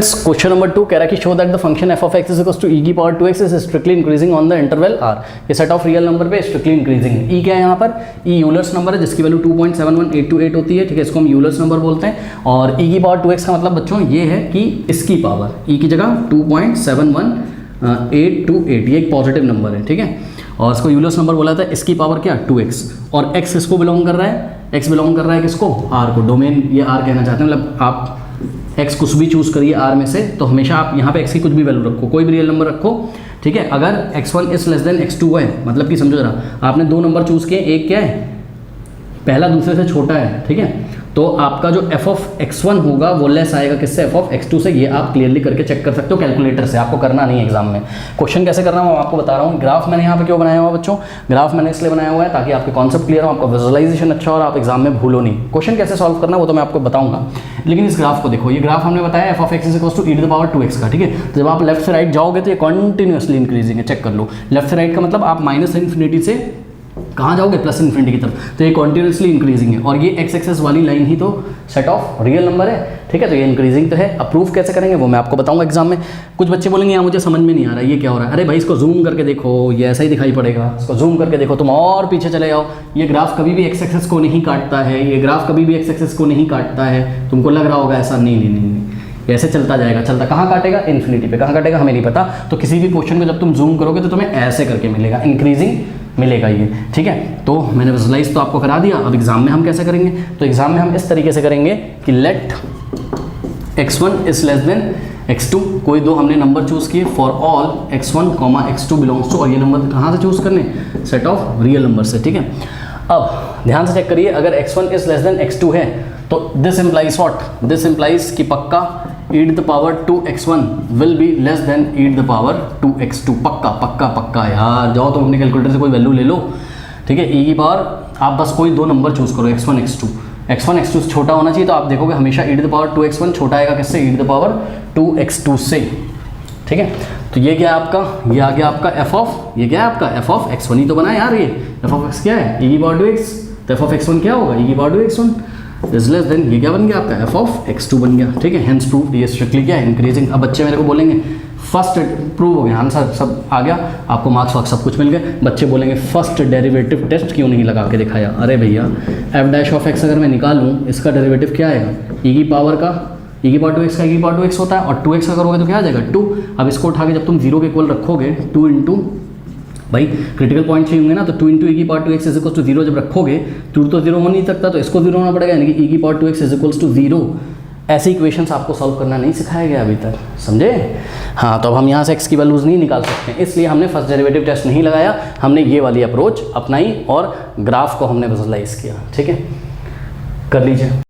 Question number 2 कह रहा है कि show that the function f of x is equals to e की power 2x is strictly increasing on the interval r। ये set of real number पे strictly increasing है। e क्या है यहाँ पर? e यूलर्स नंबर है जिसकी वैल्यू 2.71828 होती है, ठीक है, इसको हम यूलर्स नंबर बोलते हैं। और e की पावर 2x का मतलब बच्चों ये है कि इसकी पावर e की जगह 2.71828, ये एक पॉजिटिव नंबर है, ठीक है, और इसको यूलर्स नंबर बोला था। इसकी पावर क्या? 2x। और x किसको बिलोंग कर रहा है? x बिलोंग कर रहा है किसको? r को। डोमेन ये r कहना चाहते हैं, मतलब आप x कुछ भी चूज़ करिए r में से, तो हमेशा आप यहाँ पे x की कुछ भी वैल्यू रखो, कोई भी रियल नंबर रखो, ठीक है। अगर x1 is less than x2 है, मतलब कि समझो जरा, आपने दो नंबर चूज़ किए, एक क्या है? पहला दूसरे से छोटा है, ठीक है, तो आपका जो f ऑफ x1 होगा वो लेस आएगा किससे? f ऑफ x2 से। ये आप क्लियरली करके चेक कर सकते हो कैलकुलेटर से, आपको करना नहीं है एग्जाम में। क्वेश्चन कैसे करना है मैं आपको बता रहा हूँ। ग्राफ मैंने यहाँ पे क्यों बनाया हुआ बच्चों? ग्राफ मैंने इसलिए बनाया हुआ है ताकि आपके कॉन्सेप्ट क्लियर हो, आपका विजुअलाइजेशन अच्छा हो और आप एग्जाम में भूलो नहीं। क्वेश्चन कैसे सॉल्व करना वो तो मैं आपको बताऊंगा, लेकिन इस ग्राफ को देखो। ये ग्राफ हमने बताया f of x is equals to e to the power 2x का, ठीक है। तो जब आप लेफ्ट से राइट जाओगे तो ये कंटिन्यूअसली इंक्रीजिंग है, चेक कर लो। लेफ्ट से राइट का मतलब आप माइनस इन्फिनिटी से कहाँ जाओगे? प्लस इन्फिनिटी की तरफ, तो ये कॉन्टिन्यूसली इंक्रीजिंग है। और ये एक्स एक्सेस वाली लाइन ही तो सेट ऑफ रियल नंबर है, ठीक है, तो ये इंक्रीजिंग तो है। अप्रूव कैसे करेंगे वो मैं आपको बताऊंगा एग्जाम में। कुछ बच्चे बोलेंगे यार मुझे समझ में नहीं आ रहा है, ये क्या हो रहा है? अरे भाई इसको जूम करके देखो, ये ऐसा ही दिखाई पड़ेगा। इसको जूम करके देखो, तुम और पीछे चले जाओ, ये ग्राफ कभी भी एक्स एक्सेस को नहीं काटता है, ये ग्राफ कभी भी एक्स एक्सेस को नहीं काटता है। तुमको लग रहा होगा ऐसा, नहीं, ऐसे चलता जाएगा। चलता कहाँ काटेगा? इन्फिनिटी पे। कहाँ काटेगा हमें नहीं पता। तो किसी भी क्वेश्चन को जब तुम जूम करोगे तो तुम्हें ऐसे करके मिलेगा, इंक्रीजिंग मिलेगा ये, ठीक है। तो मैंने विजुअलाइज तो आपको करा दिया। अब एग्जाम में हम कैसे करेंगे? तो एग्जाम में हम इस तरीके से करेंगे कि late x1 is less than x2, कोई दो हमने नंबर चूज़ किए for all x1, x2 belongs to, और ये नंबर कहाँ से चूज़ करने? सेट ऑफ रियल नंबर से, ठीक है। अब ध्यान से चेक करिए, अगर x1 is less than x2 है तो this implies what? This implies कि पक्का e to the power 2x1 will be less than e to the power 2x2। पक्का पक्का पक्का यार, जाओ तुम अपने कैलकुलेटर से कोई वैल्यू ले लो, ठीक है। e की पावर आप बस कोई दो नंबर चूज़ करो, x1 x2 से छोटा होना चाहिए, तो आप देखोगे हमेशा e to the power 2x1 छोटा आएगा किससे? e to the power 2x2 से, ठीक है। तो ये क्या है आपका? ये आ गया आपका f ऑफ, ये क्या है आपका? f ऑफ x1 ही तो बना है यार, ये f ऑफ x क्या है? e की पावर 2x, तो f ऑफ x1 क्या होगा? e की power 2x1 is less than, ये क्या बन गया आपका? f ऑफ x2 बन गया, ठीक है। हेंस प्रूव्ड, ये स्ट्रिक्टली क्या है? इंक्रीजिंग। अब बच्चे मेरे को बोलेंगे फर्स्ट प्रूव हो गया, आंसर सब आ गया, आपको मार्क्स वार्क्स सब कुछ मिल गए। बच्चे बोलेंगे फर्स्ट डेरिवेटिव टेस्ट क्यों नहीं लगा के दिखाया? अरे भैया f डैश ऑफ x अगर मैं निकालूँ, इसका डेरिवेटिव क्या आएगा? e की पावर का, e की पावर 2x का e की पावर 2x होता है, और 2x का करोगे तो क्या आ जाएगा? 2। अब इसको उठा के जब तुम 0 के इक्वल रखोगे, 2 इंटू, भाई क्रिटिकल पॉइंट चाहिए होंगे ना, तो 2 इंटू e की power 2x is equals to 0 जब रखोगे, 2 तो 0 हो नहीं सकता, तो इसको 0 होना पड़ेगा, यानी कि e की power 2x is equals to 0। ऐसे इक्वेशंस आपको सॉल्व करना नहीं सिखाया गया अभी तक, समझे? हाँ, तो अब हम यहाँ से x की वैल्यूज़ नहीं निकाल सकते, इसलिए हमने फर्स्ट डेरिवेटिव टेस्ट नहीं लगाया, हमने ये वाली अप्रोच अपनाई और ग्राफ को हमने विजुअलाइज किया, ठीक है। कर लीजिए।